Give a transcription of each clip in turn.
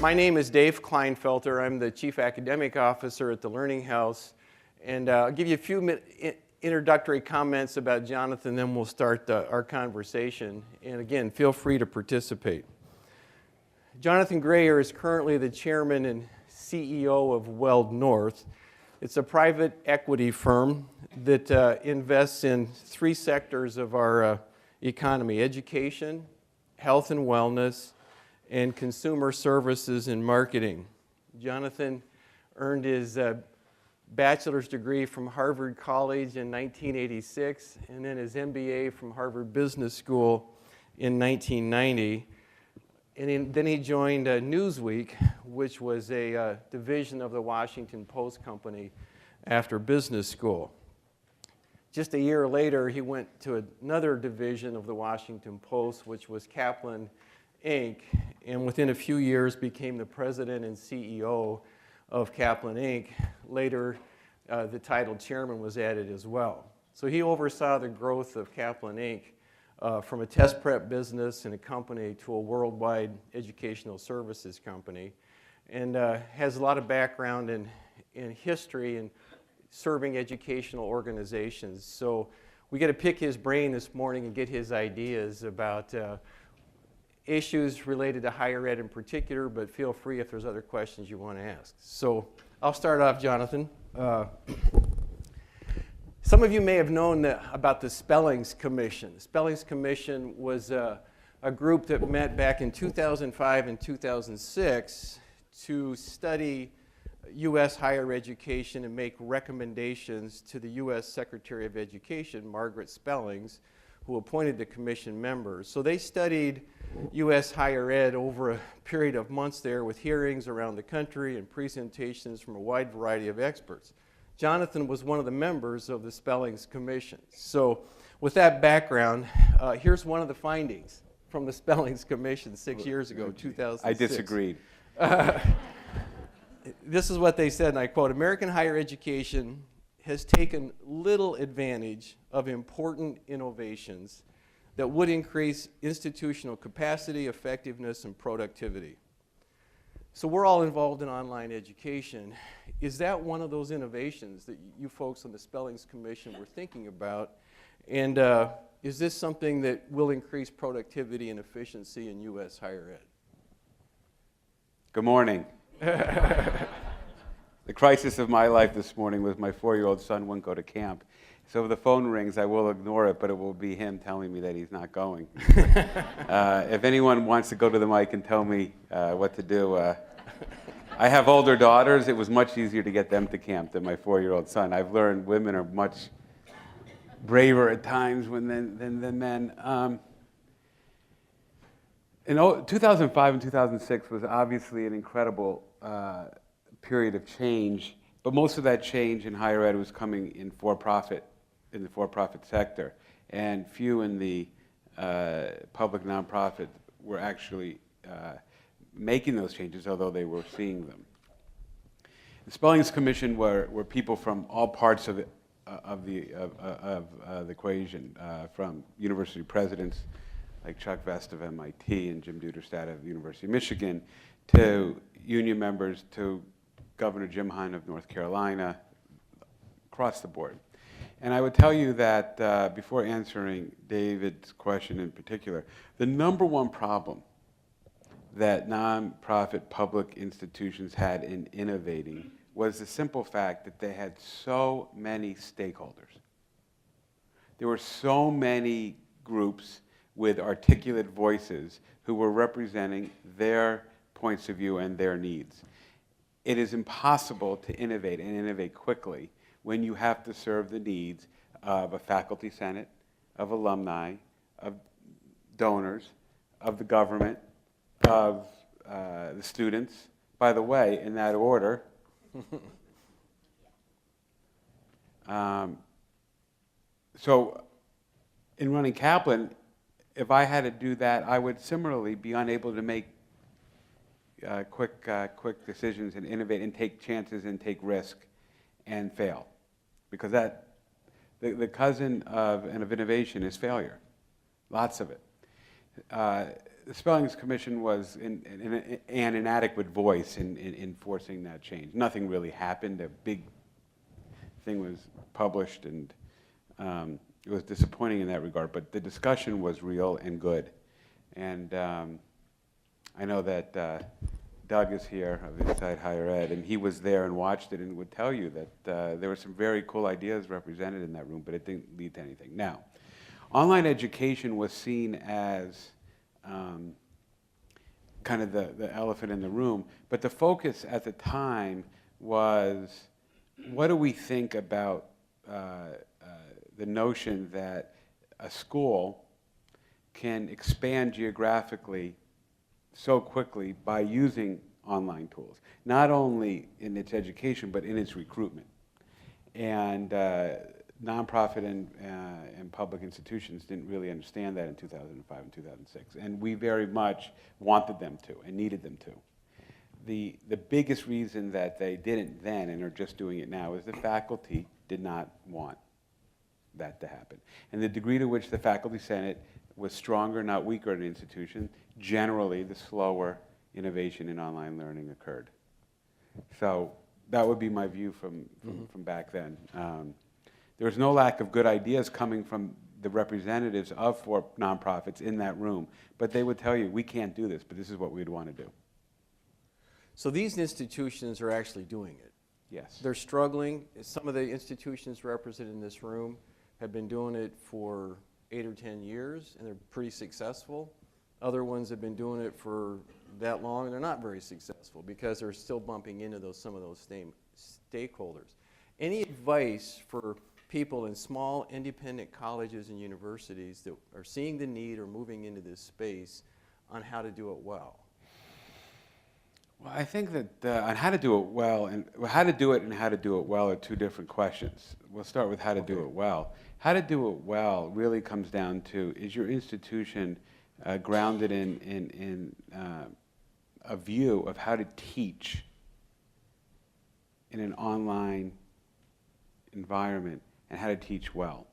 My name is Dave Kleinfelter. I'm the Chief Academic Officer at the Learning House. And I'll give you a few introductory comments about Jonathan, then we'll start our conversation. And again, feel free to participate. Jonathan Grayer is currently the Chairman and CEO of Weld North. It's a private equity firm that invests in three sectors of our economy: education, health and wellness, and consumer services and marketing. Jonathan earned his bachelor's degree from Harvard College in 1986, and then his MBA from Harvard Business School in 1990. And then he joined Newsweek, which was a division of the Washington Post company after business school. Just a year later, he went to another division of the Washington Post, which was Kaplan, Inc., and within a few years became the president and CEO of Kaplan, Inc. Later, the title chairman was added as well. So he oversaw the growth of Kaplan, Inc. From a test prep business and a company to a worldwide educational services company, and has a lot of background in history and serving educational organizations. So we get to pick his brain this morning and get his ideas about issues related to higher ed in particular, but feel free if there's other questions you want to ask. So I'll start off, Jonathan. Some of you may have known about the Spellings Commission. The Spellings Commission was a group that met back in 2005 and 2006 to study U.S. higher education and make recommendations to the U.S. Secretary of Education, Margaret Spellings, who appointed the commission members. So they studied U.S. higher ed over a period of months there with hearings around the country and presentations from a wide variety of experts. Jonathan was one of the members of the Spellings Commission. So with that background, here's one of the findings from the Spellings Commission 6 years ago, 2006. I disagreed. This is what they said, and I quote, "American higher education has taken little advantage of important innovations that would increase institutional capacity, effectiveness, and productivity." So we're all involved in online education. Is that one of those innovations that you folks on the Spellings Commission were thinking about? And is this something that will increase productivity and efficiency in U.S. higher ed? Good morning. The crisis of my life this morning was my 4-year-old son wouldn't go to camp. So if the phone rings, I will ignore it, but it will be him telling me that he's not going. If anyone wants to go to the mic and tell me what to do, I have older daughters. It was much easier to get them to camp than my 4-year-old son. I've learned women are much braver at times than men. In 2005 and 2006 was obviously an incredible period of change, but most of that change in higher ed was coming in the for-profit sector, and few in the public nonprofit were actually making those changes, although they were seeing them. The Spellings Commission were people from all parts of the equation, from university presidents like Chuck Vest of MIT and Jim Duderstadt of the University of Michigan, to union members, to Governor Jim Hine of North Carolina, across the board. And I would tell you that before answering David's question in particular, the number one problem that nonprofit public institutions had in innovating was the simple fact that they had so many stakeholders. There were so many groups with articulate voices who were representing their points of view and their needs. It is impossible to innovate and innovate quickly when you have to serve the needs of a faculty senate, of alumni, of donors, of the government, of the students. By the way, in that order, so in running Kaplan, if I had to do that, I would similarly be unable to make quick decisions and innovate and take chances and take risk and fail. Because the cousin of innovation is failure, lots of it. the Spellings Commission was an inadequate voice in forcing that change. Nothing really happened. A big thing was published, and it was disappointing in that regard, but the discussion was real and good. And I know that Doug is here of Inside Higher Ed, and he was there and watched it and would tell you that there were some very cool ideas represented in that room, but it didn't lead to anything. Now, online education was seen as kind of the elephant in the room, but the focus at the time was, what do we think about the notion that a school can expand geographically so quickly by using online tools, not only in its education, but in its recruitment. And nonprofit and public institutions didn't really understand that in 2005 and 2006, and we very much wanted them to and needed them to. The biggest reason that they didn't then and are just doing it now is the faculty did not want that to happen. And the degree to which the faculty senate was stronger, not weaker in an institution, generally the slower innovation in online learning occurred. So that would be my view from back then. There was no lack of good ideas coming from the representatives of four nonprofits in that room, but they would tell you, we can't do this, but this is what we'd want to do. So these institutions are actually doing it. Yes. They're struggling. Some of the institutions represented in this room have been doing it for 8 or 10 years, and they're pretty successful. Other ones have been doing it for that long, and they're not very successful because they're still bumping into some of those same stakeholders. Any advice for people in small independent colleges and universities that are seeing the need or moving into this space on how to do it well? Well, I think that on how to do it well, and how to do it and how to do it well are two different questions. We'll start with how to do it well. How to do it well really comes down to, is your institution grounded in a view of how to teach in an online environment and how to teach well,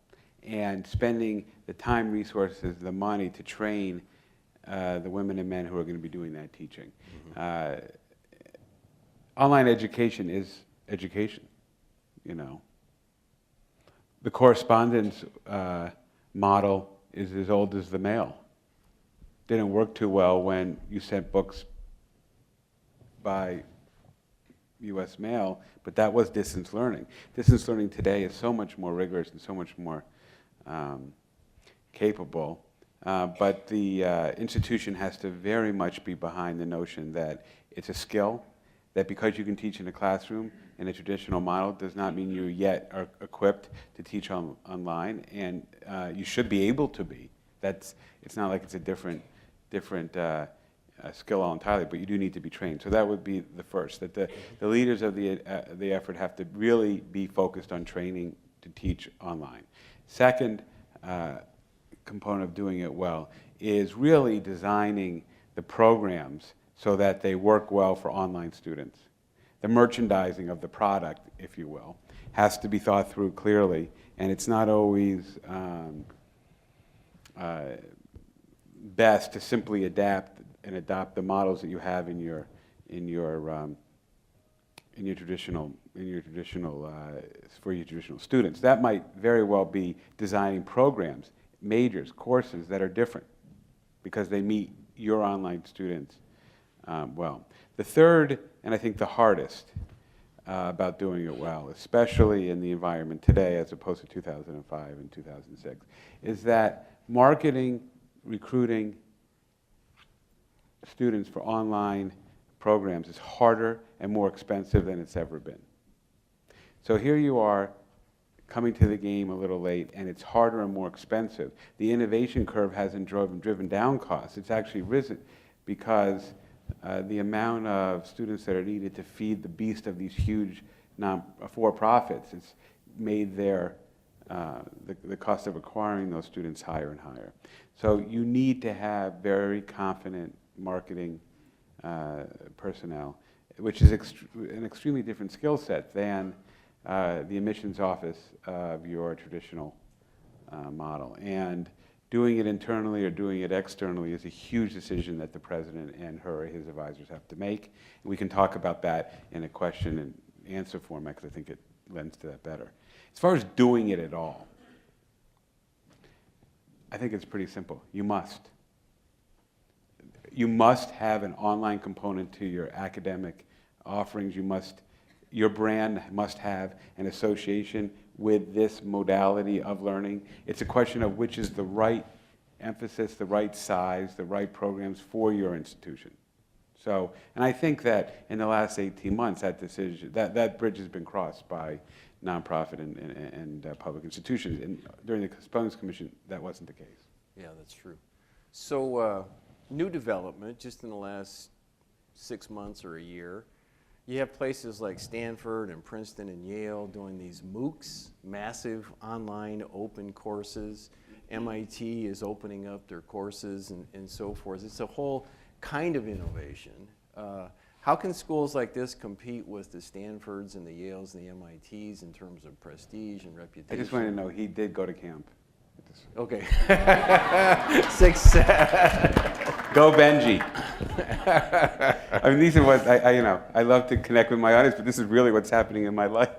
and spending the time, resources, the money to train the women and men who are going to be doing that teaching. Mm-hmm. Online education is education, you know. The correspondence model is as old as the mail. Didn't work too well when you sent books by U.S. mail, but that was distance learning. Distance learning today is so much more rigorous and so much more capable, but the institution has to very much be behind the notion that it's a skill, that because you can teach in a classroom in a traditional model does not mean you yet are equipped to teach online, and you should be able to be. It's not like it's a different skill all entirely, but you do need to be trained. So that would be the first, that the leaders of the effort have to really be focused on training to teach online. Second component of doing it well is really designing the programs so that they work well for online students. The merchandising of the product, if you will, has to be thought through clearly, and it's not always best to simply adapt and adopt the models that you have in your traditional students. That might very well be designing programs, majors, courses that are different because they meet your online students well. The third, and I think the hardest about doing it well, especially in the environment today as opposed to 2005 and 2006, is that marketing, recruiting students for online programs is harder and more expensive than it's ever been. So here you are coming to the game a little late, and it's harder and more expensive. The innovation curve hasn't driven down costs. It's actually risen because the amount of students that are needed to feed the beast of these huge for-profits has made the cost of acquiring those students higher and higher. So you need to have very confident marketing personnel, which is an extremely different skill set than the admissions office of your traditional model. And Doing it internally or doing it externally is a huge decision that the president and her or his advisors have to make. And we can talk about that in a question and answer format because I think it lends to that better. As far as doing it at all, I think it's pretty simple. You must. You must have an online component to your academic offerings. Your brand must have an association with this modality of learning. It's a question of which is the right emphasis, the right size, the right programs for your institution. So, and I think that in the last 18 months, that decision, that bridge has been crossed by nonprofit and public institutions. And during the Spellings Commission, that wasn't the case. Yeah, that's true. So, new development, just in the last 6 months or a year, you have places like Stanford and Princeton and Yale doing these MOOCs, massive online open courses. MIT is opening up their courses and so forth. It's a whole kind of innovation. How can schools like this compete with the Stanfords and the Yales and the MITs in terms of prestige and reputation? I just wanted to know, he did go to camp. Okay. Success. Go Benji. I mean, these are what I love to connect with my audience, but this is really what's happening in my life.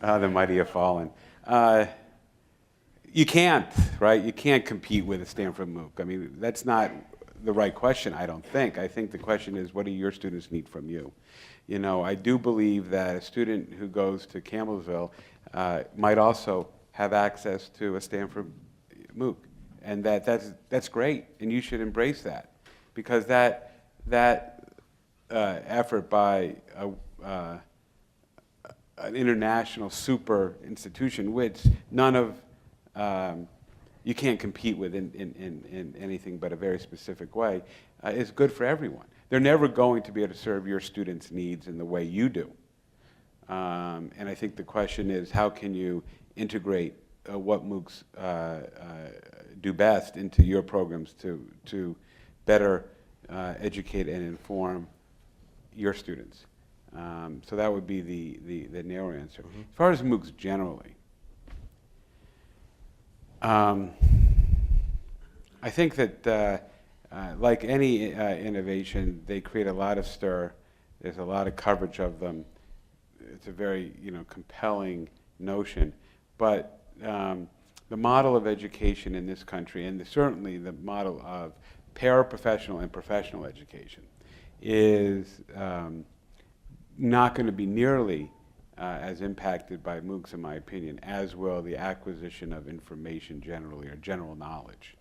The mighty have fallen. You can't, right? You can't compete with a Stanford MOOC. I mean, that's not the right question, I don't think. I think the question is, what do your students need from you? You know, I do believe that a student who goes to Campbellsville might also have access to a Stanford MOOC. And that's great, and you should embrace that. Because that effort by an international super institution, which none of, you can't compete with in anything but a very specific way, is good for everyone. They're never going to be able to serve your students' needs in the way you do. And I think the question is, how can you integrate what MOOCs do best into your programs to better educate and inform your students? So that would be the narrow answer. Mm-hmm. As far as MOOCs generally, I think that like any innovation, they create a lot of stir. There's a lot of coverage of them. It's a very compelling notion, but the model of education in this country, and certainly the model of paraprofessional and professional education, is not going to be nearly as impacted by MOOCs, in my opinion, as will the acquisition of information generally, or general knowledge.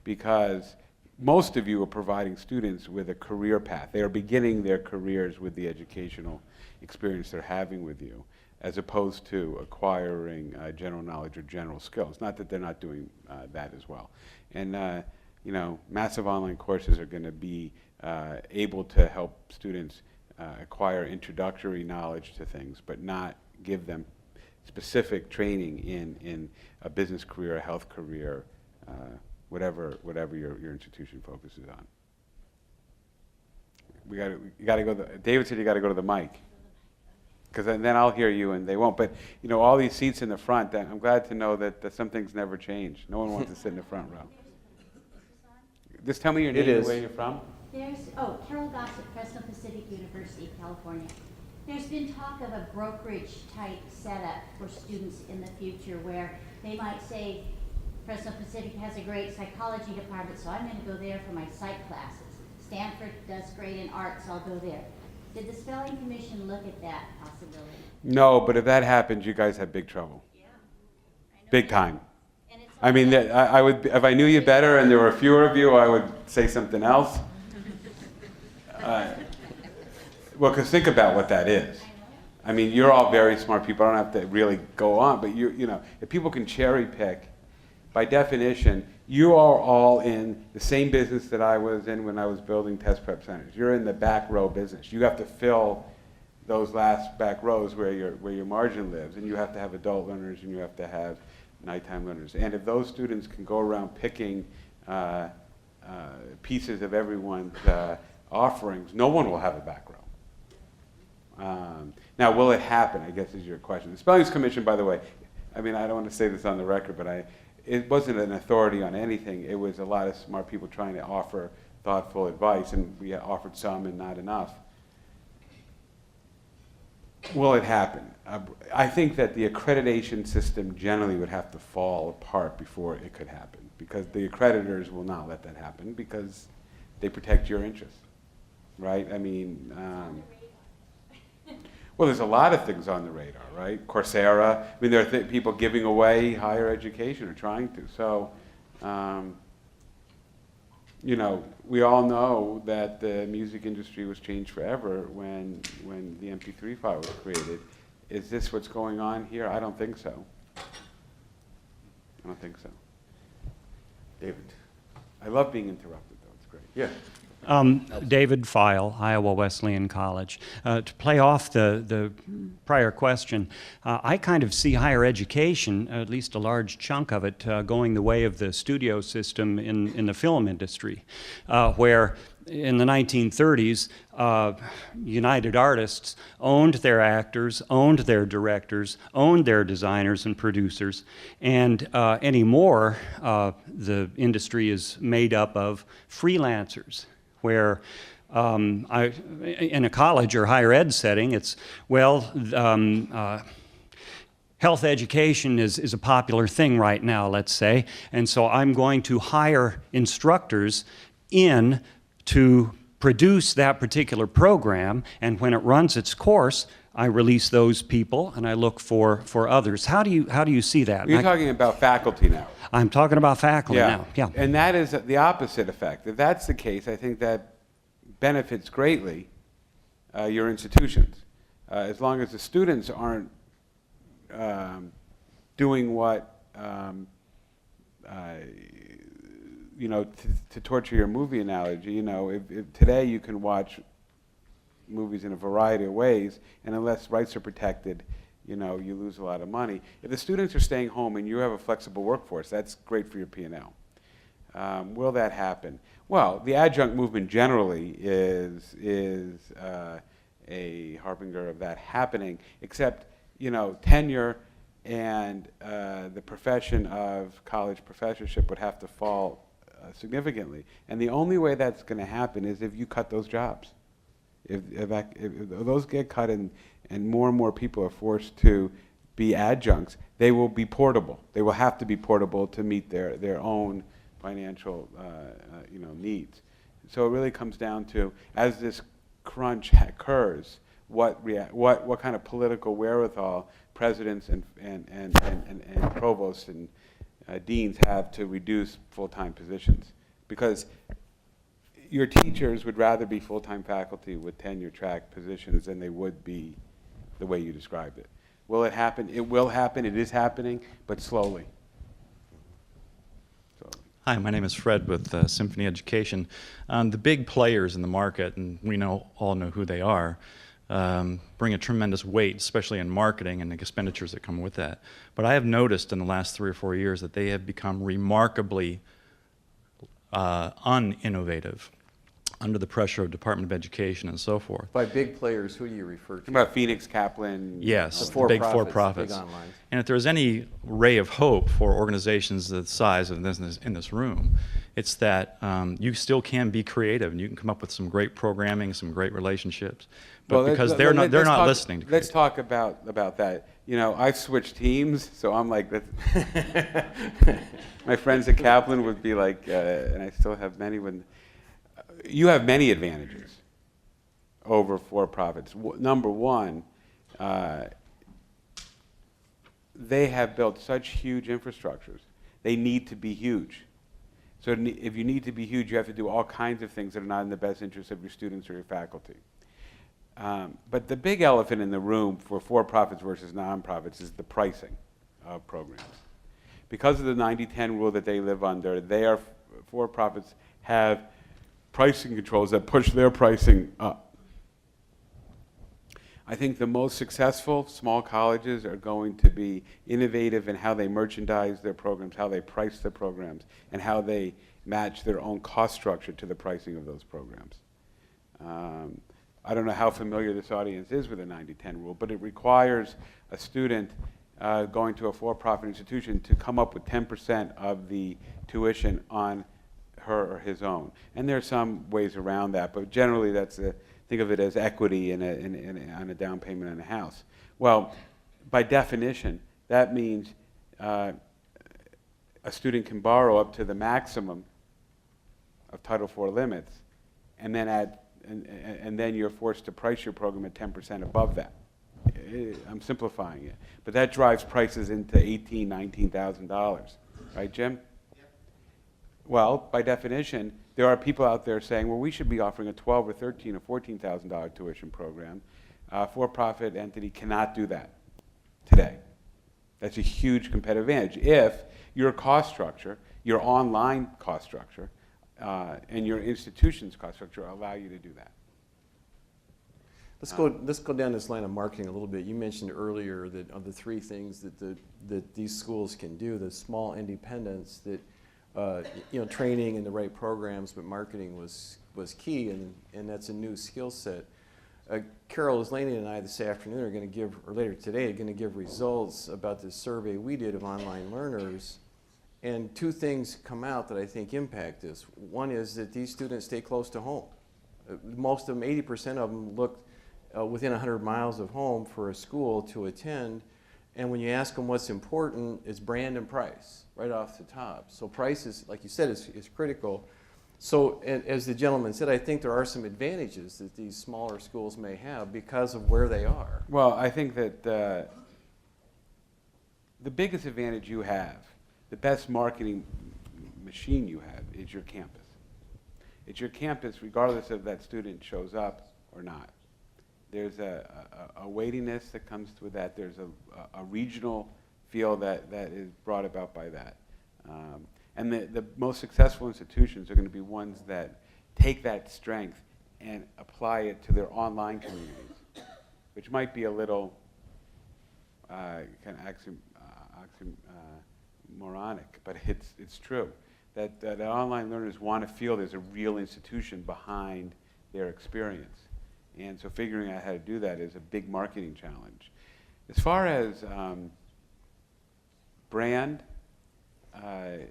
Because most of you are providing students with a career path. They are beginning their careers with the educational experience they're having with you, as opposed to acquiring general knowledge or general skills. Not that they're not doing that as well. And massive online courses are going to be able to help students acquire introductory knowledge to things, but not give them specific training in a business career, a health career, whatever your institution focuses on. You got to go. David said you got to go to the mic, because then I'll hear you and they won't. But all these seats in the front, I'm glad to know that some things never change. No one wants to sit in the front row. Just tell me your name and where you're from. Carol Gossett, Fresno Pacific University, California. There's been talk of a brokerage-type setup for students in the future where they might say, Fresno Pacific has a great psychology department, so I'm going to go there for my psych classes. Stanford does great in art, so I'll go there. Did the Spelling Commission look at that possibility? No, but if that happens, you guys have big trouble. Yeah. Big time. I mean, I would, if I knew you better and there were fewer of you, I would say something else. Well, because think about what that is. I mean, you're all very smart people. I don't have to really go on, but if people can cherry pick, by definition, you are all in the same business that I was in when I was building test prep centers. You're in the back row business. You have to fill those last back rows where your margin lives, and you have to have adult learners and you have to have nighttime learners. And if those students can go around picking pieces of everyone's offerings, no one will have a back row. Now, will it happen, I guess is your question. The Spellings Commission, by the way, I mean, I don't want to say this on the record, but it wasn't an authority on anything. It was a lot of smart people trying to offer thoughtful advice, and we offered some and not enough. Will it happen? I think that the accreditation system generally would have to fall apart before it could happen, because the accreditors will not let that happen because they protect your interests, right? I mean, well, there's a lot of things on the radar, right? Coursera. I mean, there are people giving away higher education or trying to. So, you know, we all know that the music industry was changed forever when the MP3 file was created. Is this what's going on here? I don't think so. I don't think so. David. I love being interrupted, though. It's great. Yeah. David File, Iowa Wesleyan College. To play off the prior question, I kind of see higher education, at least a large chunk of it, going the way of the studio system in the film industry, where in the 1930s, United Artists owned their actors, owned their directors, owned their designers and producers, and anymore, the industry is made up of freelancers, where in a college or higher ed setting, it's, well, health education is a popular thing right now, let's say, and so I'm going to hire instructors in to produce that particular program, and when it runs its course, I release those people and I look for others. How do you see that? You're talking about faculty now. I'm talking about faculty now. Yeah. And that is the opposite effect. If that's the case, I think that benefits greatly your institutions. As long as the students aren't doing what, you know, to torture your movie analogy, you know, if today you can watch movies in a variety of ways, and unless rights are protected, you know, you lose a lot of money. If the students are staying home and you have a flexible workforce, that's great for your P&L. Will that happen? Well, the adjunct movement generally is a harbinger of that happening, except, you know, tenure and the profession of college professorship would have to fall significantly. And the only way that's going to happen is if you cut those jobs. If those get cut and more people are forced to be adjuncts, they will be portable. They will have to be portable to meet their own financial you know, needs. So it really comes down to, as this crunch occurs, what kind of political wherewithal presidents and provosts and deans have to reduce full-time positions. Because your teachers would rather be full-time faculty with tenure-track positions than they would be the way you described it. Will it happen? It will happen. It is happening, but slowly. Hi, my name is Fred with Symphony Education. The big players in the market, and we all know who they are, bring a tremendous weight, especially in marketing and the expenditures that come with that. But I have noticed in the last 3 or 4 years that they have become remarkably uninnovative under the pressure of Department of Education and so forth. By big players, who do you refer to? About Phoenix, Kaplan? Yes, The the big for-profits, for-profits. big online. And if there's any ray of hope for organizations the size of this in this room, it's that you still can be creative and you can come up with some great programming, some great relationships. But Well, because they're not listening to Let's creative. talk about that. You know, I've switched teams, so I'm like, my friends at Kaplan would be like, and I still have many when. You have many advantages over for-profits. Number one, they have built such huge infrastructures. They need to be huge. So if you need to be huge, you have to do all kinds of things that are not in the best interest of your students or your faculty. But the big elephant in the room for-profits versus nonprofits is the pricing of programs. Because of the 90-10 rule that they live under, their for-profits have pricing controls that push their pricing up. I think the most successful small colleges are going to be innovative in how they merchandise their programs, how they price their programs, and how they match their own cost structure to the pricing of those programs. I don't know how familiar this audience is with the 90-10 rule, but it requires a student going to a for-profit institution to come up with 10% of the tuition on her or his own. And there are some ways around that, but generally that's think of it as equity on a down payment on a house. Well, by definition, that means a student can borrow up to the maximum of Title IV limits, and then you're forced to price your program at 10% above that. I'm simplifying it, but that drives prices into $18,000, $19,000, right, Jim? Yep. Well, by definition, there are people out there saying, well, we should be offering a $12,000 or $13,000 or $14,000 tuition program. For-profit entity cannot do that today. That's a huge competitive advantage if your cost structure, your online cost structure, and your institution's cost structure allow you to do that. Let's go down this line of marketing a little bit. You mentioned earlier that of the three things that these schools can do, the small independents, that training and the right programs, but marketing was key, and that's a new skill set. Carol Islaney and I this afternoon are going to give, or later today, are going to give results about this survey we did of online learners. And two things come out that I think impact this. One is that these students stay close to home. Most of them, 80% of them, look within 100 miles of home for a school to attend. And when you ask them what's important, it's brand and price right off the top. So price is, like you said, is critical. So, and as the gentleman said, I think there are some advantages that these smaller schools may have because of where they are. Well, I think that the biggest advantage you have, the best marketing machine you have, is your campus. It's your campus regardless if that student shows up or not. There's a weightiness that comes with that. There's a regional feel that is brought about by that. And the most successful institutions are going to be ones that take that strength and apply it to their online communities, which might be a little kind of oxymoronic, but it's true. That online learners want to feel there's a real institution behind their experience. And so figuring out how to do that is a big marketing challenge. As far as brand, I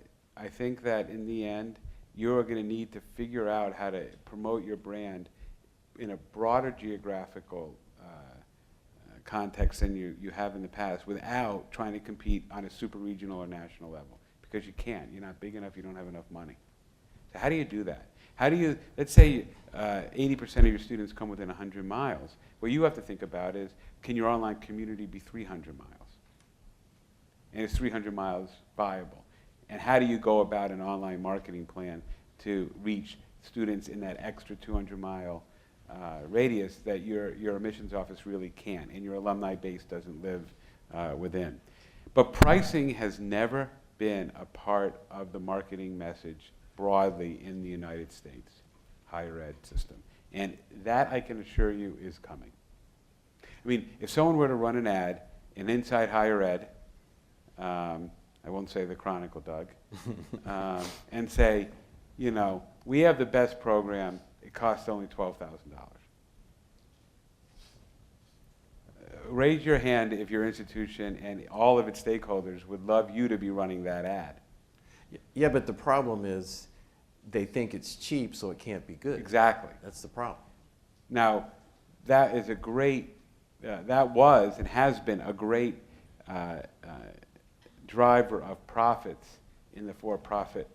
think that in the end, you're going to need to figure out how to promote your brand in a broader geographical context than you have in the past without trying to compete on a super regional or national level. Because you can't. You're not big enough. You don't have enough money. So how do you do that? How do you, let's say 80% of your students come within 100 miles. What you have to think about is, can your online community be 300 miles? And is 300 miles viable? And how do you go about an online marketing plan to reach students in that extra 200-mile radius that your admissions office really can, and your alumni base doesn't live within? But pricing has never been a part of the marketing message broadly in the United States higher ed system. And that, I can assure you, is coming. I mean, if someone were to run an ad in Inside Higher Ed, I won't say the Chronicle, Doug, and say, you know, we have the best program, it costs only $12,000. Raise your hand if your institution and all of its stakeholders would love you to be running that ad. Yeah, but the problem is they think it's cheap, so it can't be good. Exactly. That's the problem. Now, that is a great, that was and has been a great driver of profits in the for-profit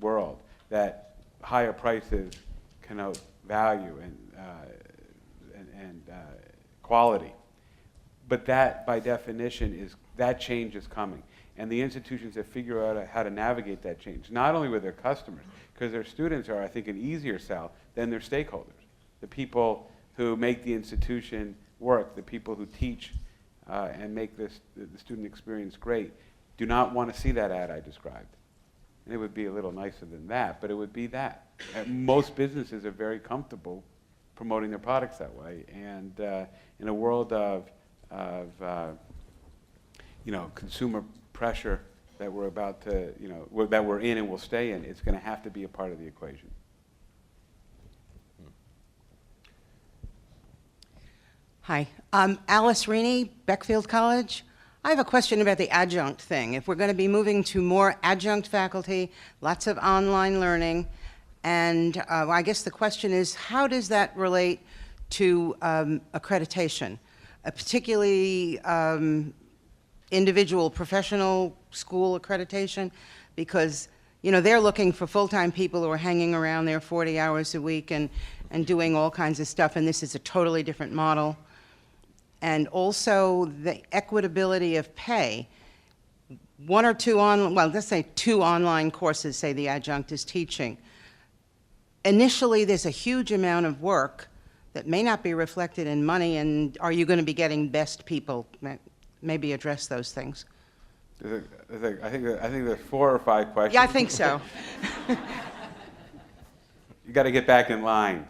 world, that higher prices connote value and quality. But that, by definition, that change is coming. And the institutions that figure out how to navigate that change, not only with their customers, because their students are, I think, an easier sell than their stakeholders, the people who make the institution work, the people who teach and make the student experience great, do not want to see that ad I described. And it would be a little nicer than that, but it would be that. Most businesses are very comfortable promoting their products that way. And in a world of consumer pressure that we're about to, that we're in and will stay in, it's going to have to be a part of the equation. Hi, Alice Rini, Beckfield College. I have a question about the adjunct thing. If we're going to be moving to more adjunct faculty, lots of online learning, and I guess the question is, how does that relate to accreditation, particularly individual professional school accreditation? Because, you know, they're looking for full-time people who are hanging around there 40 hours a week and doing all kinds of stuff, and this is a totally different model. And also the equitability of pay. One or two let's say 2 online courses, say the adjunct is teaching. Initially, there's a huge amount of work that may not be reflected in money, and are you going to be getting best people? Maybe address those things. I think there's 4 or 5 questions. Yeah, I think so. You got to get back in line.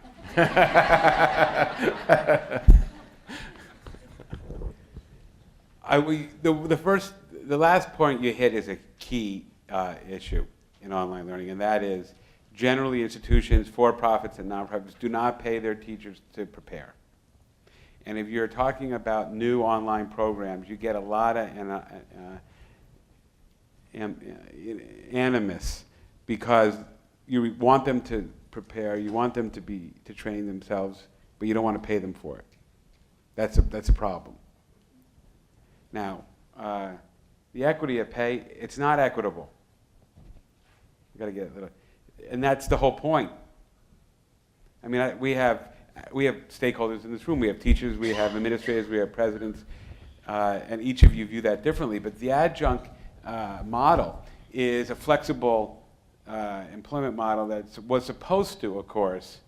The last point you hit is a key issue in online learning, and that is generally institutions, for-profits and nonprofits, do not pay their teachers to prepare. And if you're talking about new online programs, you get a lot of animus, because you want them to prepare, you want them to train themselves, but you don't want to pay them for it. That's a problem. Now, the equity of pay, it's not equitable. You got to get it, and that's the whole point. I mean, we have stakeholders in this room. We have teachers, we have administrators, we have presidents, and each of you view that differently. But the adjunct model is a flexible employment model that was supposed to, of course,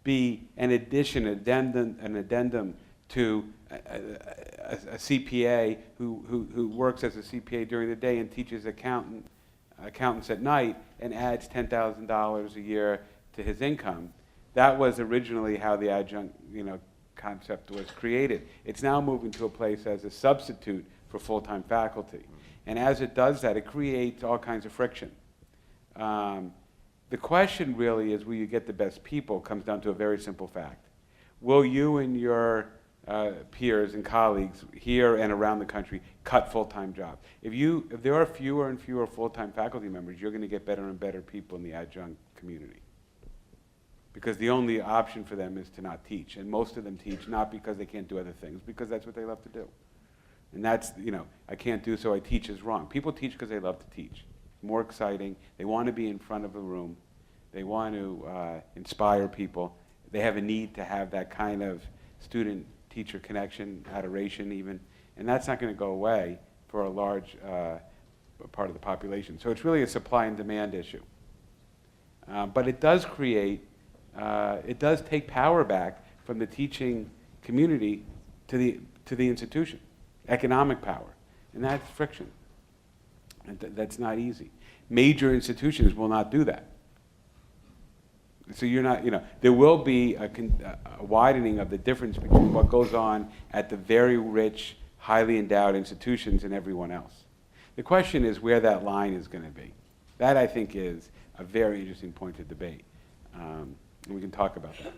be an addition, an addendum to a CPA who works as a CPA during the day and teaches accountants at night and adds $10,000 a year to his income. That was originally how the adjunct, concept was created. It's now moving to a place as a substitute for full-time faculty. And as it does that, it creates all kinds of friction. The question really is, will you get the best people? Comes down to a very simple fact. Will you and your peers and colleagues here and around the country cut full-time jobs? If there are fewer and fewer full-time faculty members, you're going to get better and better people in the adjunct community. Because the only option for them is to not teach. And most of them teach not because they can't do other things, because that's what they love to do. And that's, I can't do so I teach is wrong. People teach because they love to teach. More exciting. They want to be in front of a room. They want to inspire people. They have a need to have that kind of student-teacher connection, adoration even. And that's not going to go away for a large part of the population. So it's really a supply and demand issue. But it does create, it does take power back from the teaching community to the institution, economic power. And that's friction. And that's not easy. Major institutions will not do that. So you're not, there will be a widening of the difference between what goes on at the very rich, highly endowed institutions and everyone else. The question is where that line is going to be. That, I think, is a very interesting point to debate. And we can talk about that.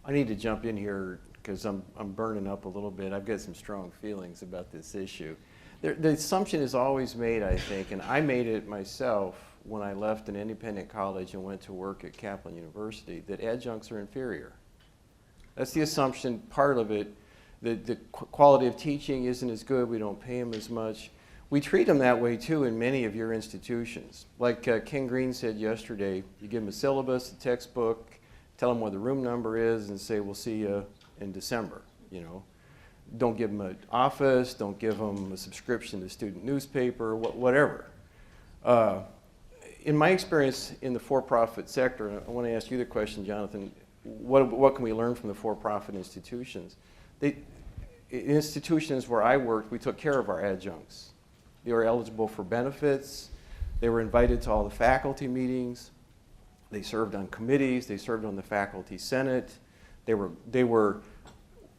I need to jump in here because I'm burning up a little bit. I've got some strong feelings about this issue. The assumption is always made, I think, and I made it myself when I left an independent college and went to work at Kaplan University, that adjuncts are inferior. That's the assumption, part of it. The quality of teaching isn't as good, we don't pay them as much. We treat them that way too in many of your institutions. Like Ken Green said yesterday, you give them a syllabus, a textbook, tell them what the room number is, and say, we'll see you in December, Don't give them an office, don't give them a subscription to student newspaper, whatever. In my experience in the for-profit sector, I want to ask you the question, Jonathan, what can we learn from the for-profit institutions? Institutions where I worked, we took care of our adjuncts. They were eligible for benefits, they were invited to all the faculty meetings, they served on committees, they served on the faculty senate, they were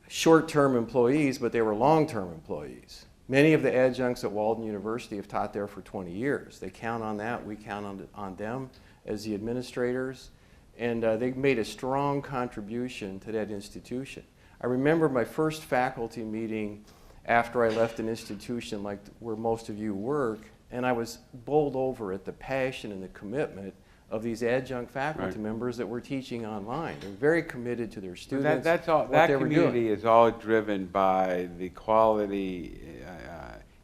short-term employees, but they were long-term employees. Many of the adjuncts at Walden University have taught there for 20 years. They count on that. We count on them as the administrators. And they've made a strong contribution to that institution. I remember my first faculty meeting after I left an institution like where most of you work, and I was bowled over at the passion and the commitment of these adjunct faculty members that were teaching online. They're very committed to their students. That's all. what That they were community doing. is all driven by the quality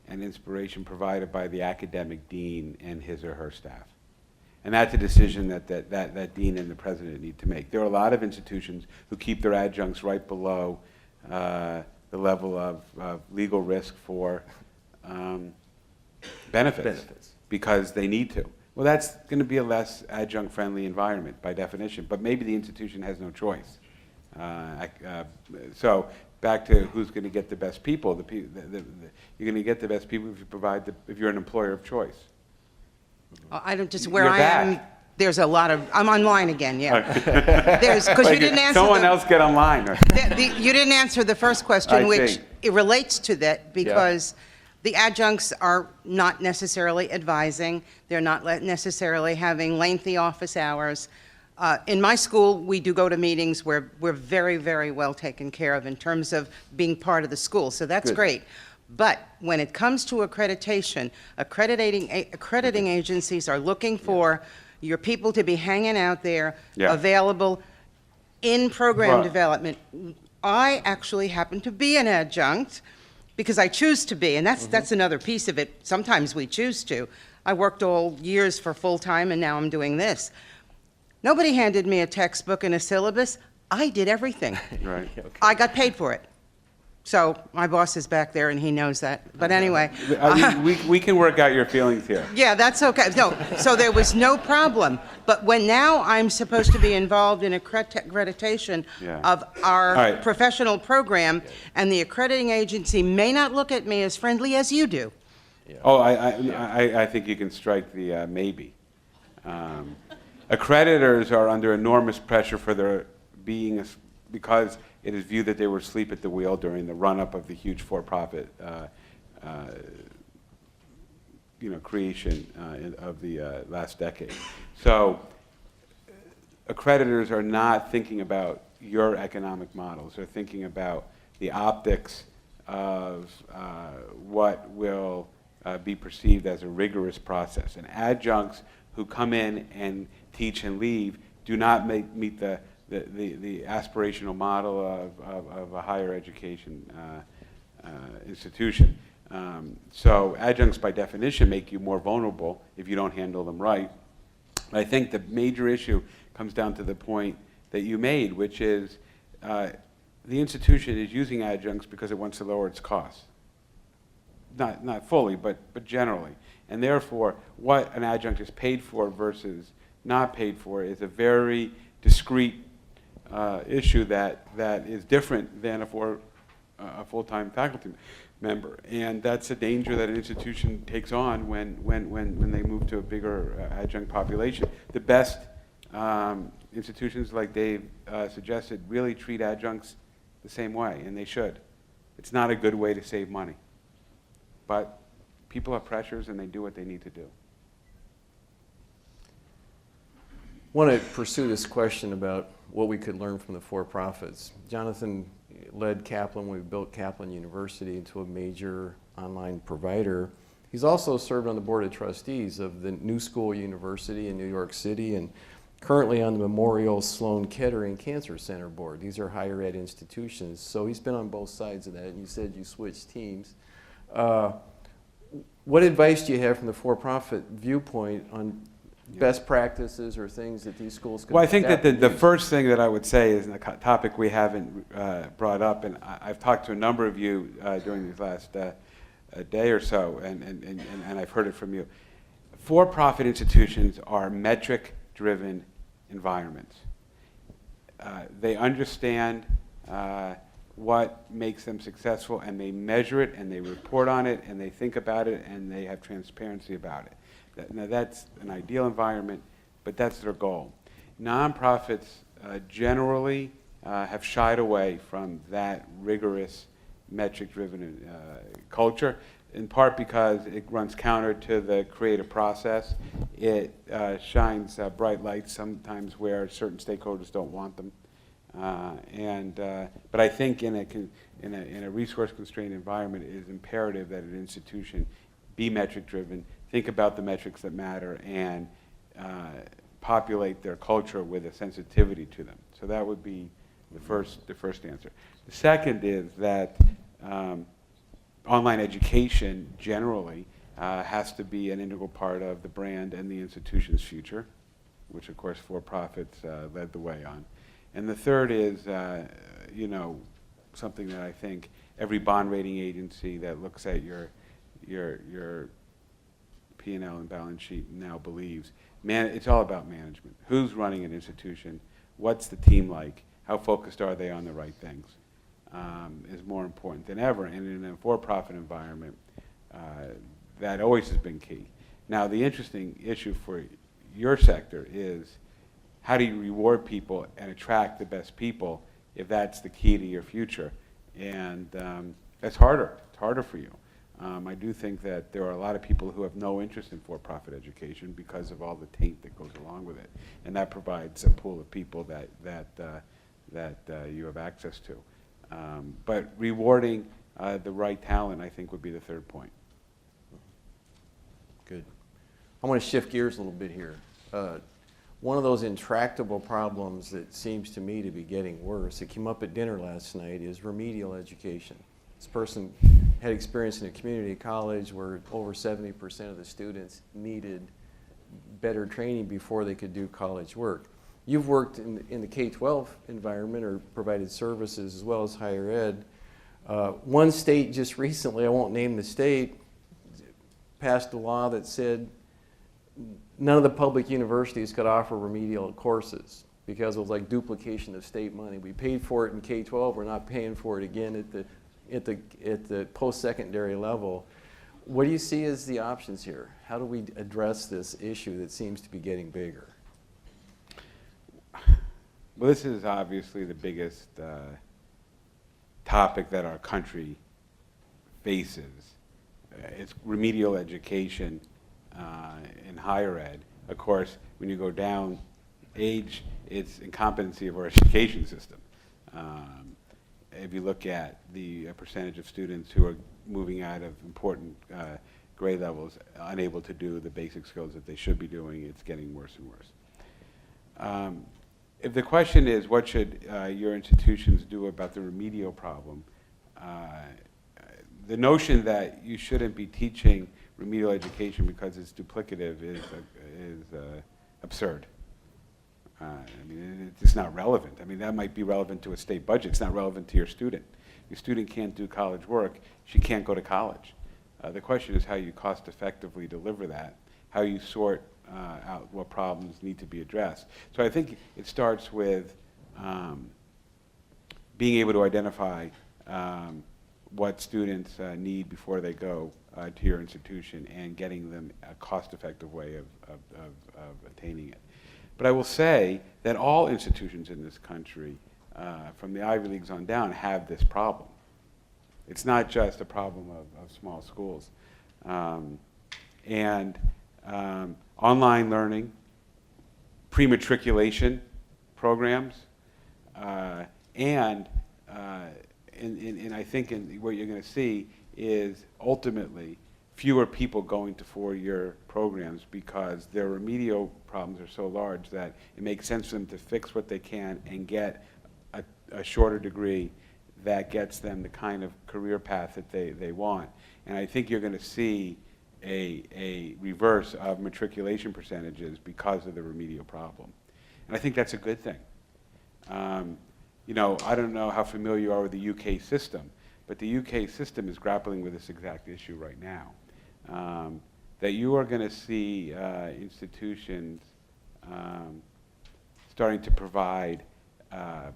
and inspiration provided by the academic dean and his or her staff. And that's a decision that dean and the president need to make. There are a lot of institutions who keep their adjuncts right below the level of legal risk for benefits because they need to. Well, that's going to be a less adjunct-friendly environment by definition, but maybe the institution has no choice. So back to who's going to get the best people. You're going to get the best people if you provide if you're an employer of choice. I don't just where You're I am. back. There's a lot of. I'm online again. Yeah. There's because you didn't answer. Someone else get online. You didn't answer the first question, I which see. it relates to that because the adjuncts are not necessarily advising. They're not necessarily having lengthy office hours. In my school, we do go to meetings where we're very, very well taken care of in terms of being part of the school. So that's Good. great. But when it comes to accreditation, accrediting agencies are looking for your people to be hanging out there, available in program Right. development. I actually happen to be an adjunct because I choose to be, and that's another piece of it. Sometimes we choose to. I worked all years for full-time, and now I'm doing this. Nobody handed me a textbook and a syllabus. I did everything. Right. Okay. I got paid for it. So my boss is back there, and he knows that. But anyway. We can work out your feelings here. Yeah, that's okay. No, so there was no problem. But when now I'm supposed to be involved in accreditation of our professional program, and the accrediting agency may not look at me as friendly as you do. Oh, I think you can strike the maybe. Accreditors are under enormous pressure for their being because it is viewed that they were asleep at the wheel during the run-up of the huge for-profit creation of the last decade. So accreditors are not thinking about your economic models. They're thinking about the optics of what will be perceived as a rigorous process. And adjuncts who come in and teach and leave do not meet the aspirational model of a higher education institution. So adjuncts by definition make you more vulnerable if you don't handle them right. I think the major issue comes down to the point that you made, which is the institution is using adjuncts because it wants to lower its costs. Not fully, but generally. And therefore, what an adjunct is paid for versus not paid for is a very discrete issue that is different than a full-time faculty member. And that's a danger that an institution takes on when they move to a bigger adjunct population. The best institutions, like Dave suggested, really treat adjuncts the same way, and they should. It's not a good way to save money. But people have pressures, and they do what they need to do. I want to pursue this question about what we could learn from the for-profits. Jonathan led Kaplan when we built Kaplan University into a major online provider. He's also served on the board of trustees of the New School University in New York City and currently on the Memorial Sloan Kettering Cancer Center board. These are higher ed institutions. So he's been on both sides of that, and you said you switched teams. What advice do you have from the for-profit viewpoint on best practices or things that these schools could Well, I think that adapt the to? first thing that I would say is a topic we haven't brought up, and I've talked to a number of you during these last day or so, and I've heard it from you. For-profit institutions are metric-driven environments. They understand what makes them successful, and they measure it, and they report on it, and they think about it, and they have transparency about it. Now, that's an ideal environment, but that's their goal. Nonprofits generally have shied away from that rigorous metric-driven culture, in part because it runs counter to the creative process. It shines bright lights sometimes where certain stakeholders don't want them. But I think in a resource-constrained environment, it is imperative that an institution be metric-driven, think about the metrics that matter, and populate their culture with a sensitivity to them. So that would be the first answer. The second is that online education generally has to be an integral part of the brand and the institution's future, which of course for-profits led the way on. And the third is, something that I think every bond rating agency that looks at your P&L and balance sheet now believes. It's all about management. Who's running an institution? What's the team like? How focused are they on the right things? Is more important than ever. And in a for-profit environment, that always has been key. Now, the interesting issue for your sector is how do you reward people and attract the best people if that's the key to your future? And that's harder. It's harder for you. I do think that there are a lot of people who have no interest in for-profit education because of all the taint that goes along with it, and that provides a pool of people that you have access to. But rewarding the right talent, I think, would be the third point. Good. I want to shift gears a little bit here. One of those intractable problems that seems to me to be getting worse, it came up at dinner last night, is remedial education. This person had experience in a community college where over 70% of the students needed better training before they could do college work. You've worked in the K-12 environment or provided services as well as higher ed. One state just recently, I won't name the state, passed a law that said none of the public universities could offer remedial courses because it was like duplication of state money. We paid for it in K-12, we're not paying for it again at the post-secondary level. What do you see as the options here? How do we address this issue that seems to be getting bigger? Well, this is obviously the biggest topic that our country faces. It's remedial education in higher ed. Of course, when you go down age, it's incompetency of our education system. If you look at the percentage of students who are moving out of important grade levels, unable to do the basic skills that they should be doing, it's getting worse and worse. If the question is, what should your institutions do about the remedial problem, the notion that you shouldn't be teaching remedial education because it's duplicative is absurd. I mean, it's not relevant. I mean, that might be relevant to a state budget. It's not relevant to your student. Your student can't do college work. She can't go to college. The question is how you cost effectively deliver that, how you sort out what problems need to be addressed. So I think it starts with being able to identify what students need before they go to your institution and getting them a cost-effective way of attaining it. But I will say that all institutions in this country, from the Ivy Leagues on down, have this problem. It's not just a problem of small schools. Online learning, pre-matriculation programs, and I think what you're going to see is ultimately fewer people going to four-year programs because their remedial problems are so large that it makes sense for them to fix what they can and get a shorter degree that gets them the kind of career path that they want. And I think you're going to see a reverse of matriculation percentages because of the remedial problem. And I think that's a good thing. I don't know how familiar you are with the UK system, but the UK system is grappling with this exact issue right now. That you are going to see institutions starting to provide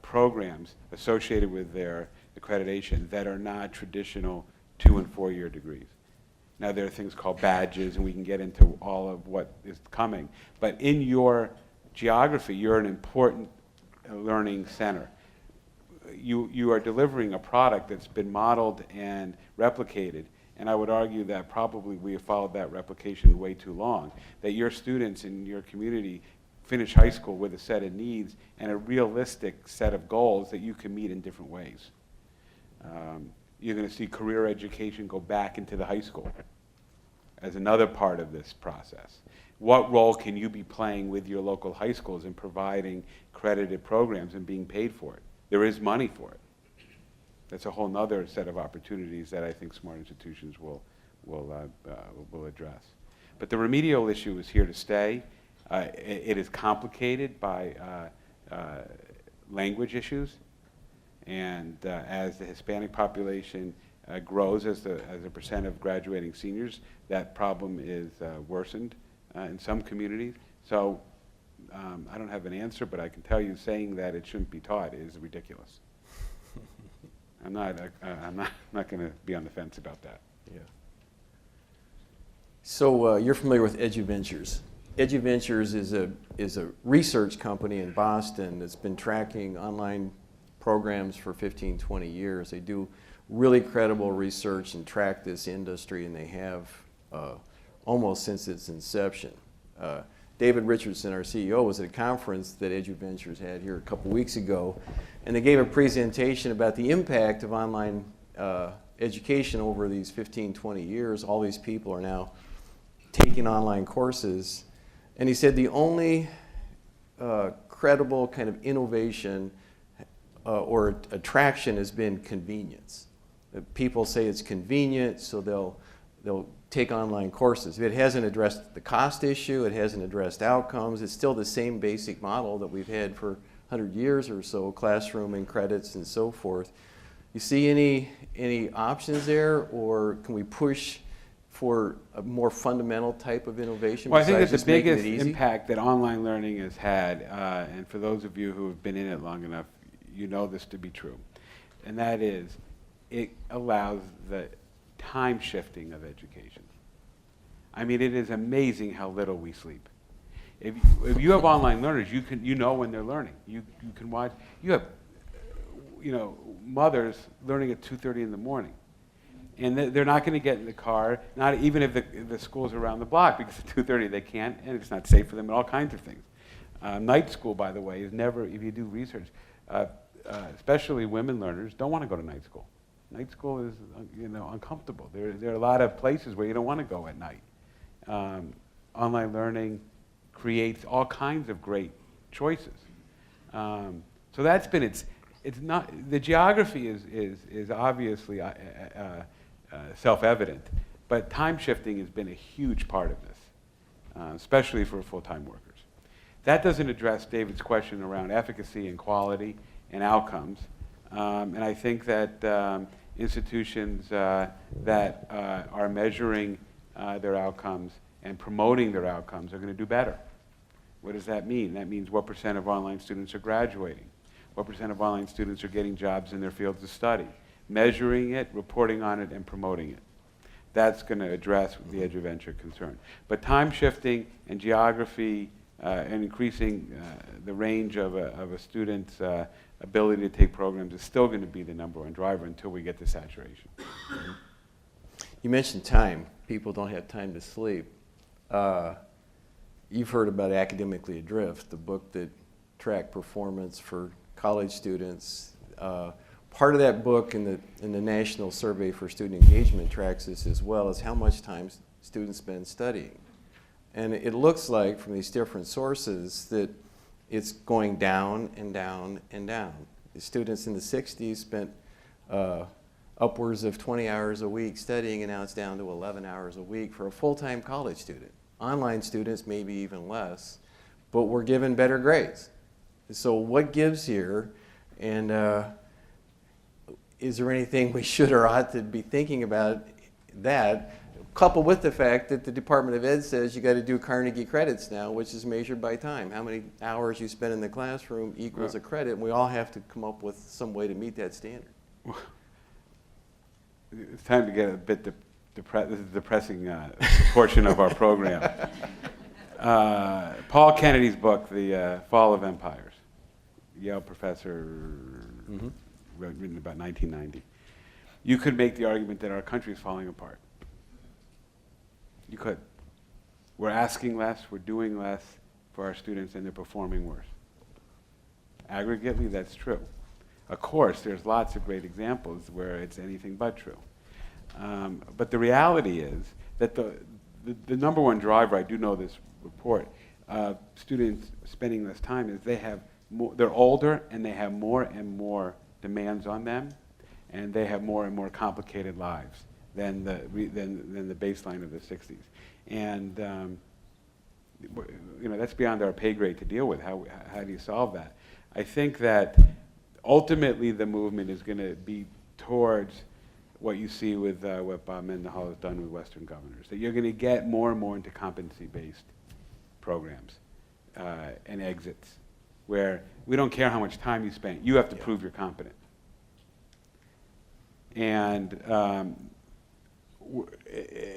programs associated with their accreditation that are not traditional 2- and 4-year degrees. Now, there are things called badges, and we can get into all of what is coming. But in your geography, you're an important learning center. You are delivering a product that's been modeled and replicated, and I would argue that probably we have followed that replication way too long, that your students in your community finish high school with a set of needs and a realistic set of goals that you can meet in different ways. You're going to see career education go back into the high school as another part of this process. What role can you be playing with your local high schools in providing credited programs and being paid for it? There is money for it. That's a whole other set of opportunities that I think smart institutions will address. But the remedial issue is here to stay. It is complicated by language issues, and as the Hispanic population grows as a percent of graduating seniors, that problem is worsened in some communities. So I don't have an answer, but I can tell you saying that it shouldn't be taught is ridiculous. I'm not going to be on the fence about that. Yeah. So you're familiar with EduVentures. EduVentures is a research company in Boston that's been tracking online programs for 15, 20 years. They do really credible research and track this industry, and they have almost since its inception. David Richardson, our CEO, was at a conference that EduVentures had here a couple weeks ago, and they gave a presentation about the impact of online education over these 15, 20 years. All these people are now taking online courses, and he said the only credible kind of innovation or attraction has been convenience. People say it's convenient, so they'll take online courses. It hasn't addressed the cost issue, it hasn't addressed outcomes. It's still the same basic model that we've had for 100 years or so, classroom and credits and so forth. You see any options there, or can we push for a more fundamental type of innovation? Well, I think besides that the just making biggest it easy? impact that online learning has had, and for those of you who have been in it long enough, you know this to be true, and that is it allows the time shifting of education. I mean, it is amazing how little we sleep. If you have online learners, you know when they're learning. You can watch. You have mothers learning at 2:30 in the morning, and they're not going to get in the car. Not even if the school's around the block, because at 2:30 they can't, and it's not safe for them, and all kinds of things. Night school, by the way, is never. If you do research, especially women learners don't want to go to night school. Night school is uncomfortable. There are a lot of places where you don't want to go at night. Online learning creates all kinds of great choices. So that's been it's not the geography is obviously self-evident, but time shifting has been a huge part of this, especially for full-time workers. That doesn't address David's question around efficacy and quality and outcomes. And I think that institutions that are measuring their outcomes and promoting their outcomes are going to do better. What does that mean? That means what % of online students are graduating? What % of online students are getting jobs in their fields of study? Measuring it, reporting on it, and promoting it. That's going to address the EduVenture concern. But time shifting and geography and increasing the range of a student's ability to take programs is still going to be the #1 driver until we get to saturation. You mentioned time. People don't have time to sleep. You've heard about Academically Adrift, the book that tracked performance for college students. Part of that book in the National Survey for Student Engagement tracks this as well, as how much time students spend studying. And it looks like from these different sources that it's going down and down and down. The students in the 60s spent upwards of 20 hours a week studying, and now it's down to 11 hours a week for a full-time college student. Online students, maybe even less, but we're given better grades. So what gives here, and is there anything we should or ought to be thinking about that, coupled with the fact that the Department of Ed says you got to do Carnegie credits now, which is measured by time. How many hours you spend in the classroom equals a credit, and we all have to come up with some way to meet that standard. It's time to get a bit this is the depressing portion of our program. Paul Kennedy's book, The Fall of Empires, Yale professor, written about 1990. You could make the argument that our country is falling apart. You could. We're asking less, we're doing less for our students and they're performing worse. Aggregately, that's true. Of course, there's lots of great examples where it's anything but true. But the reality is that the number one driver, I do know this report, students spending less time is they're older and they have more and more demands on them, and they have more and more complicated lives than the baseline of the 60s. And that's beyond our pay grade to deal with. How do you solve that? I think that ultimately the movement is going to be towards what you see with what Bob Mendenhall has done with Western governors, that you're going to get more and more into competency-based programs and exits, where we don't care how much time you spend, you have to prove you're competent. And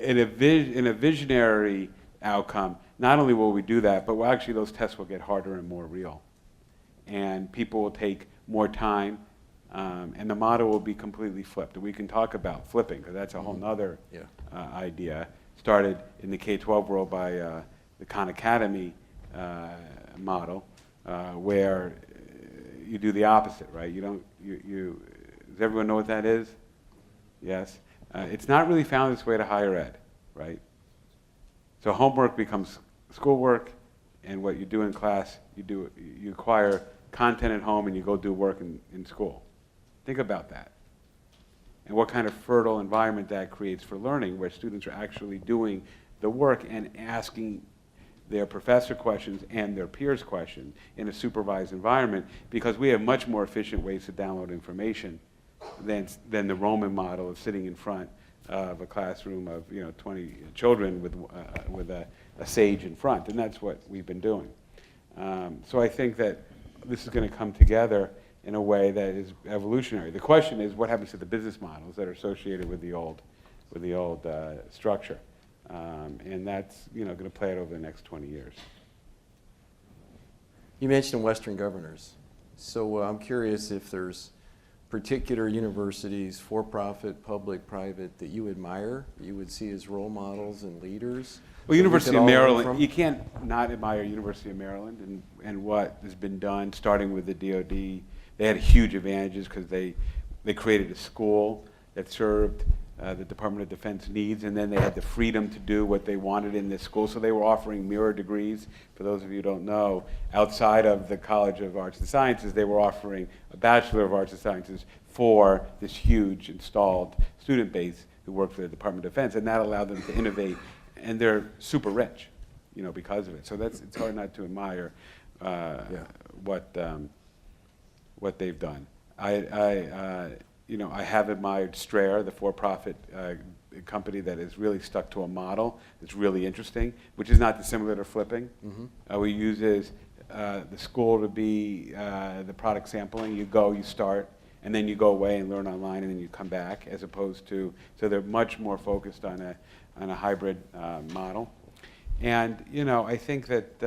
in a visionary outcome, not only will we do that, but actually those tests will get harder and more real. And people will take more time, and the model will be completely flipped. And we can talk about flipping, because that's a whole nother idea. Started in the K-12 world by the Khan Academy model, where you do the opposite, right? Does everyone know what that is? Yes. It's not really found its way to higher ed, right? So homework becomes schoolwork, and what you do in class, you acquire content at home and you go do work in school. Think about that. And what kind of fertile environment that creates for learning, where students are actually doing the work and asking their professor questions and their peers questions in a supervised environment, because we have much more efficient ways to download information than the Roman model of sitting in front of a classroom of 20 children with a sage in front, and that's what we've been doing. So I think that this is going to come together in a way that is evolutionary. The question is, what happens to the business models that are associated with the old structure, and that's going to play out over the next 20 years. You mentioned Western governors, so I'm curious if there's particular universities, for-profit, public, private, that you admire, you would see as role models and leaders? Well, University of Maryland, you can't not admire University of Maryland and what has been done, starting with the DoD. They had huge advantages because they created a school that served the Department of Defense needs, and then they had the freedom to do what they wanted in this school. So they were offering mirror degrees. For those of you who don't know, outside of the College of Arts and Sciences, they were offering a Bachelor of Arts and Sciences for this huge installed student base who worked for the Department of Defense, and that allowed them to innovate. And they're super rich, because of it. So it's hard not to admire what they've done. I have admired Strayer, the for-profit company that has really stuck to a model that's really interesting, which is not dissimilar to flipping. Mm-hmm. We use the school to be the product sampling. You go, you start, and then you go away and learn online, and then you come back, as opposed to, so they're much more focused on a hybrid model. And I think that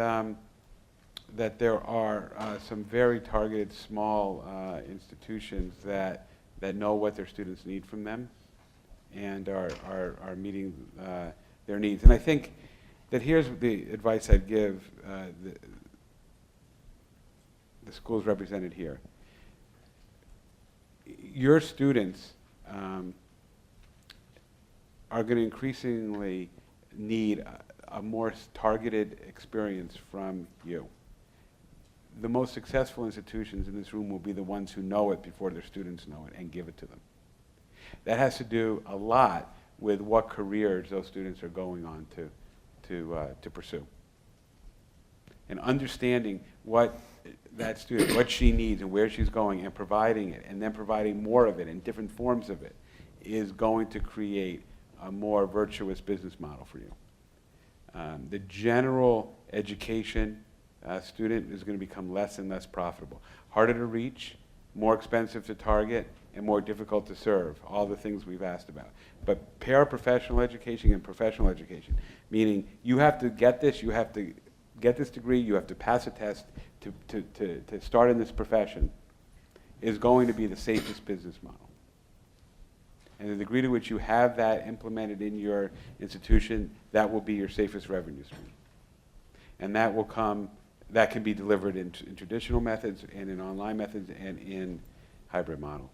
there are some very targeted small institutions that know what their students need from them and are meeting their needs. And I think that here's the advice I'd give the schools represented here. Your students are going to increasingly need a more targeted experience from you. The most successful institutions in this room will be the ones who know it before their students know it and give it to them. That has to do a lot with what careers those students are going on to pursue. And understanding what that student, what she needs and where she's going, and providing it, and then providing more of it in different forms of it, is going to create a more virtuous business model for you. The general education student is going to become less and less profitable. Harder to reach, more expensive to target, and more difficult to serve, all the things we've asked about. But paraprofessional education and professional education, meaning you have to get this, you have to get this degree, you have to pass a test to start in this profession, is going to be the safest business model. And the degree to which you have that implemented in your institution, that will be your safest revenue stream. And that will come that can be delivered in traditional methods and in online methods and in hybrid models.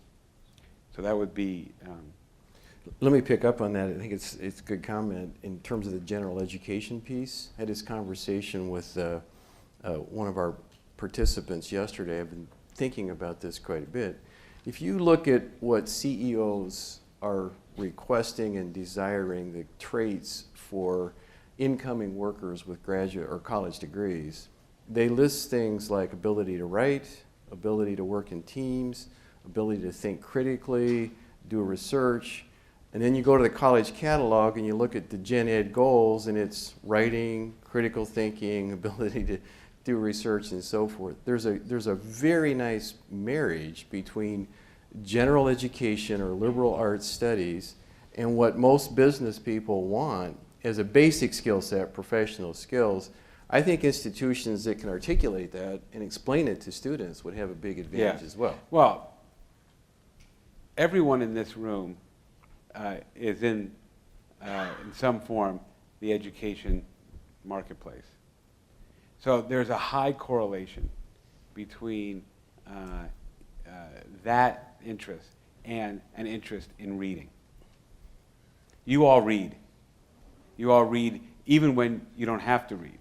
So that would be. Let me pick up on that. I think it's a good comment in terms of the general education piece. I had this conversation with one of our participants yesterday. I've been thinking about this quite a bit. If you look at what CEOs are requesting and desiring, the traits for incoming workers with graduate or college degrees, they list things like ability to write, ability to work in teams, ability to think critically, do research. And then you go to the college catalog and you look at the gen ed goals, and it's writing, critical thinking, ability to do research, and so forth. There's a very nice marriage between general education or liberal arts studies and what most business people want as a basic skill set, professional skills. I think institutions that can articulate that and explain it to students would have a big advantage as well. Well, everyone in this room is in some form the education marketplace. So there's a high correlation between that interest and an interest in reading. You all read. You all read even when you don't have to read,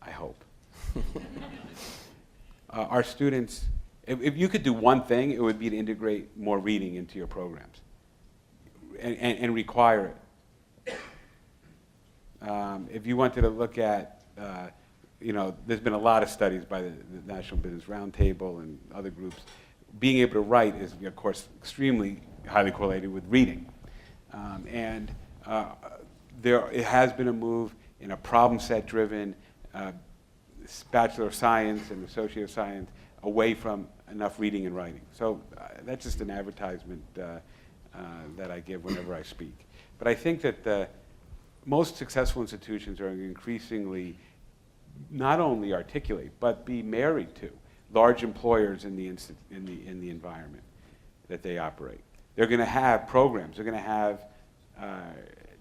I hope. Our students, if you could do one thing, it would be to integrate more reading into your programs and require it. If you wanted to look at, there's been a lot of studies by the National Business Roundtable and other groups. Being able to write is, of course, extremely highly correlated with reading. It has been a move in a problem set driven Bachelor of Science and Associate of Science away from enough reading and writing. So that's just an advertisement that I give whenever I speak. But I think that the most successful institutions are increasingly not only articulate, but be married to large employers in the environment that they operate. They're going to have programs. They're going to have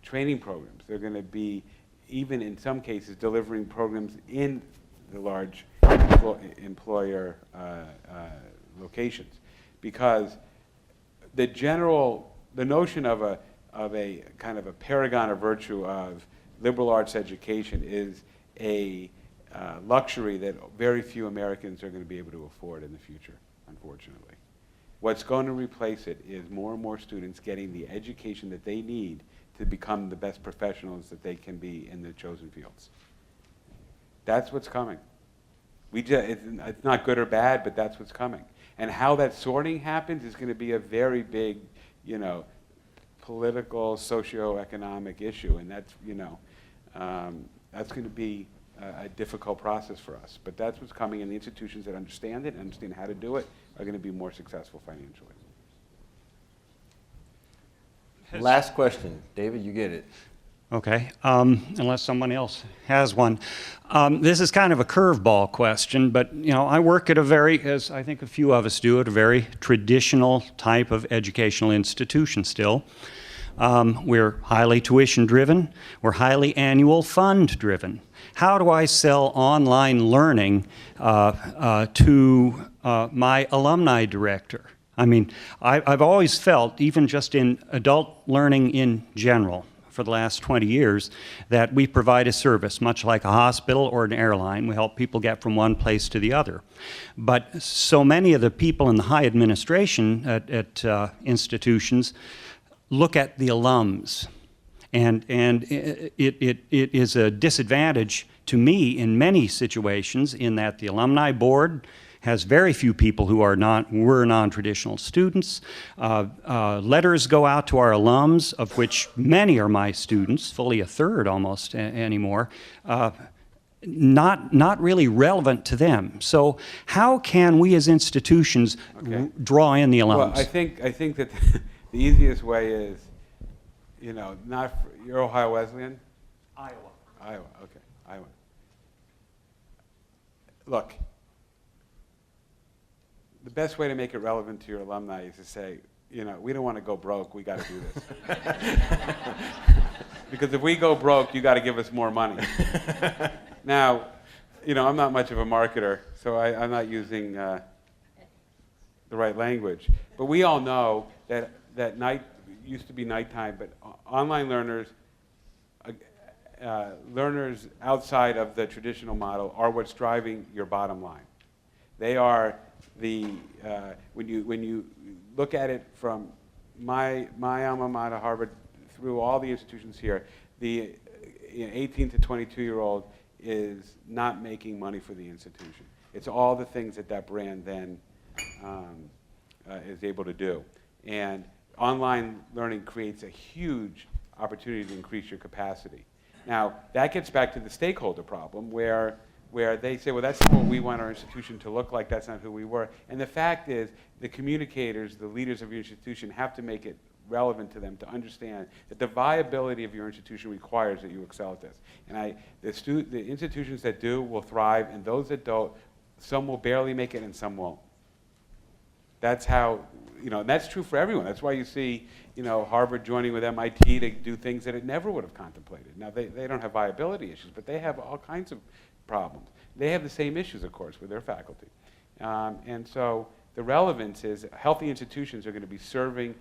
training programs. They're going to be, even in some cases, delivering programs in the large employer locations, because the notion of a kind of a paragon of virtue of liberal arts education is a luxury that very few Americans are going to be able to afford in the future, unfortunately. What's going to replace it is more and more students getting the education that they need to become the best professionals that they can be in their chosen fields. That's what's coming. It's not good or bad, but that's what's coming. And how that sorting happens is going to be a very big, political, socio-economic issue, and that's going to be a difficult process for us. But that's what's coming, and the institutions that understand it and understand how to do it are going to be more successful financially. Last question. David, you get it. Okay, unless someone else has one. This is kind of a curveball question, but I work at as I think a few of us do, at a very traditional type of educational institution still. We're highly tuition driven. We're highly annual fund driven. How do I sell online learning to my alumni director? I mean, I've always felt, even just in adult learning in general, for the last 20 years, that we provide a service, much like a hospital or an airline. We help people get from one place to the other. But so many of the people in the high administration at institutions look at the alums. And it is a disadvantage to me in many situations, in that the alumni board has very few people who were non-traditional students. Letters go out to our alums, of which many are my students, fully a third almost anymore, not really relevant to them. So how can we as institutions draw in the alums? Well, I think that the easiest way is, you're Ohio Wesleyan? Iowa. Iowa, okay, Iowa. Look, the best way to make it relevant to your alumni is to say, we don't want to go broke, we got to do this. Because if we go broke, you got to give us more money. Now, I'm not much of a marketer, so I'm not using the right language. But we all know that night used to be nighttime, but online learners, learners outside of the traditional model are what's driving your bottom line. They are when you look at it from my alma mater, Harvard, through all the institutions here, the 18 to 22-year-old is not making money for the institution. It's all the things that brand then is able to do. And online learning creates a huge opportunity to increase your capacity. Now, that gets back to the stakeholder problem where they say, well, that's not what we want our institution to look like, that's not who we were. And the fact is, the communicators, the leaders of your institution have to make it relevant to them to understand that the viability of your institution requires that you excel at this. And the institutions that do will thrive, and those that don't, some will barely make it and some won't. That's how, and that's true for everyone. That's why you see, Harvard joining with MIT to do things that it never would have contemplated. Now, they don't have viability issues, but they have all kinds of problems. They have the same issues, of course, with their faculty. And so the relevance is healthy institutions are going to be serving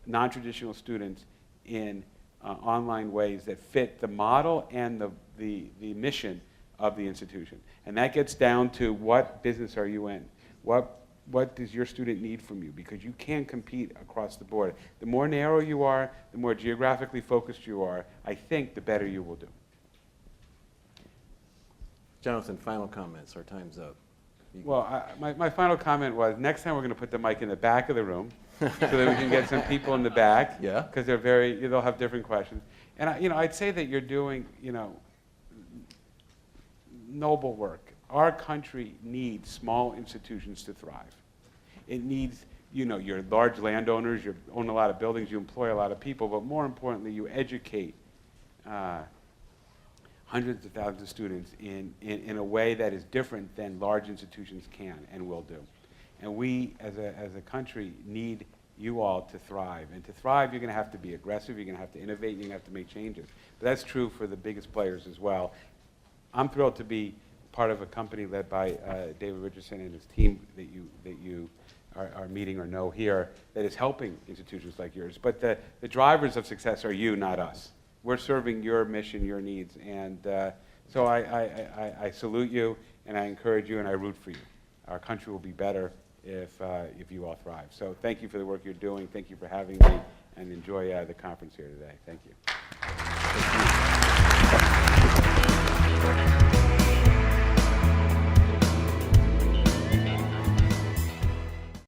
non-traditional students in online ways that fit the model and the mission of the institution. And that gets down to what business are you in? What does your student need from you? Because you can compete across the board. The more narrow you are, the more geographically focused you are, I think the better you will do. Jonathan, final comments. Our time's up. Well, my final comment was, next time we're going to put the mic in the back of the room so that we can get some people in the back. Yeah. Because they'll have different questions. And I'd say that you're doing, noble work. Our country needs small institutions to thrive. It needs, your large landowners, you own a lot of buildings, you employ a lot of people, but more importantly, you educate hundreds of thousands of students in a way that is different than large institutions can and will do. And we, as a country, need you all to thrive. And to thrive, you're going to have to be aggressive, you're going to have to innovate, you're going to have to make changes. But that's true for the biggest players as well. I'm thrilled to be part of a company led by David Richardson and his team that you are meeting or know here that is helping institutions like yours. But the drivers of success are you, not us. We're serving your mission, your needs. And so I salute you, and I encourage you, and I root for you. Our country will be better if you all thrive. So thank you for the work you're doing. Thank you for having me, and enjoy the conference here today. Thank you. Thank you.